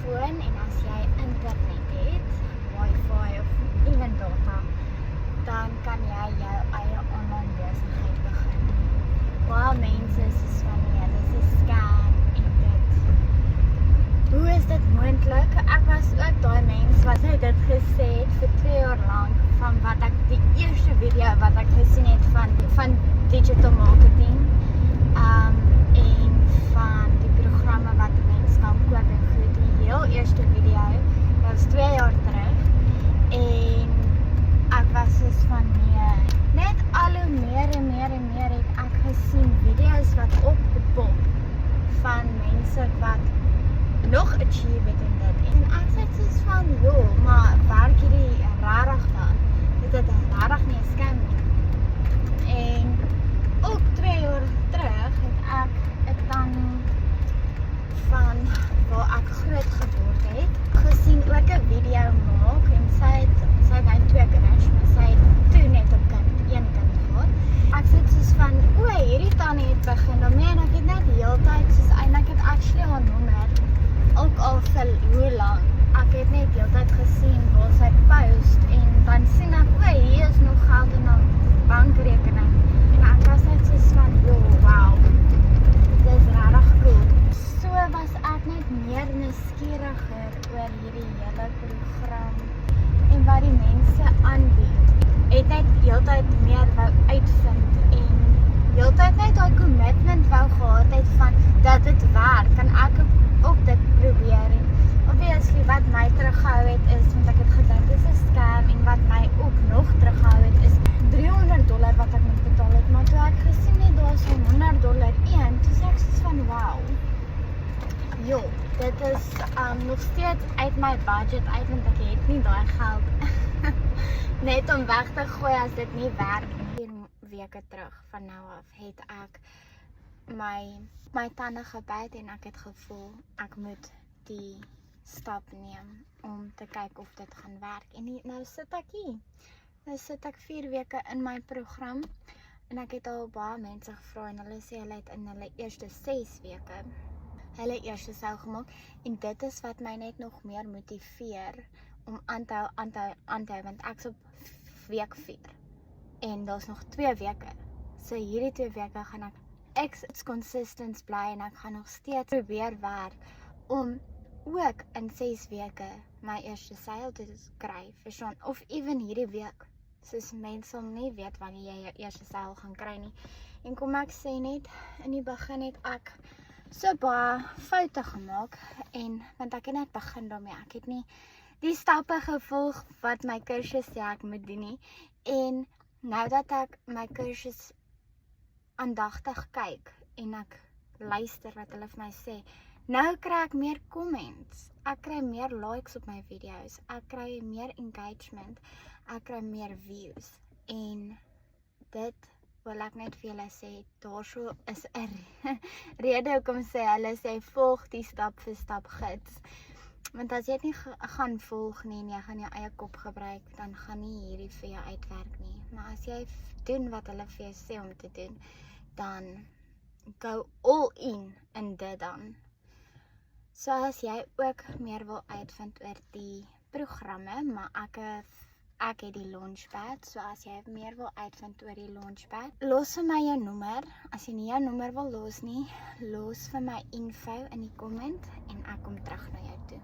foon en as jy internet het, wifi of even data, dan kan jy jou eie online besigheid begin. Baie mense is van nee, dis 'n scam en dit. Hoe is dit moontlik? Ek was ook daai mens wat dit gesê het vir 2 jaar lank van wat ek die eerste video wat ek gesien het van digital marketing en van die programme wat mense kan koop en goed. Die heel eerste video was 2 jaar terug en ek was dus van nee, net al hoe meer en meer en meer het ek gesien video's wat opgepop van mense wat nog achieve het in dit. En ek sê soos van, joh, maar werk hierdie rarig dan? Is dit rarig nie 'n scam nie? En ook 2 jaar terug het ek dan van waar ek groot geword het, gesien ook 'n video maak en sy het nou 2 kinders, maar sy het toe net 'n kind, 1 kind gehad. Ek sê soos van, o, hierdie tannie het begin daarmee en ek het net die hele tyd soos eintlik het actually haar nommer ook al vir hoe lank. Ek het net die hele tyd gesien waar sy post en dan sien ek, o, hier is nog geld in haar bankrekening. En ek was net soos van, wow, dis regtig cool. So was ek net meer nuuskieriger oor hierdie hele program en wat die mense aanbied. Het net die hele tyd meer wou uitvind en die hele tyd net daai commitment wou gehad het van dat dit werk, kan ek ook dit probeer en obviously wat my teruggehou het is, want ek het gedink dis 'n scam en wat my ook nog teruggehou het is $300 wat ek moet betaal het, maar toe ek gesien het daar is $100 een, toe sê ek soos van wow. Jo, dit is nog steeds uit my budget uit want ek het nie daai geld net om weg te gooi as dit nie werk nie. 4 weke terug van nou af het ek my tande gebyt en ek het gevoel ek moet die stap neem om te kyk of dit gaan werk. En nou sit ek hier. Nou sit ek 4 weke in my program en ek het al baie mense gevra en hulle sê hulle het in hulle eerste 6 weke hulle eerste sou gemaak en dit is wat my net nog meer motiveer om aan te hou want ek's op week 4 en daar's nog 2 weke. So hierdie 2 weke gaan ek consistent bly en ek gaan nog steeds probeer werk om ook in 6 weke my eerste sale te kry, verstaan, of even hierdie week, soos mense sal nie weet wanneer jy jou eerste sale gaan kry nie. En kom ek sê net, in die begin het ek so baie foute gemaak en want ek het net begin daarmee, ek het nie die stappe gevolg wat my kursus sê ek moet doen nie. En nou dat ek my kursus aandagtig kyk en ek luister wat hulle vir my sê, nou kry ek meer comments, ek kry meer likes op my video's, ek kry meer engagement, ek kry meer views en dit wil ek net vir julle sê, daarso is 'n rede hoekom sê hulle sê volg die stap vir stap gids. Want as jy dit nie gaan volg nie en jy gaan jou eie kop gebruik, dan gaan nie hierdie vir jou uitwerk nie. Maar as jy doen wat hulle vir jou sê om te doen, dan go all in dit dan. So as jy ook meer wil uitvind oor die programme, maar ek het die launchpad, so as jy meer wil uitvind oor die launchpad, los vir my jou nommer. As jy nie jou nommer wil los nie, los vir my info in die comment en ek kom terug na jou toe.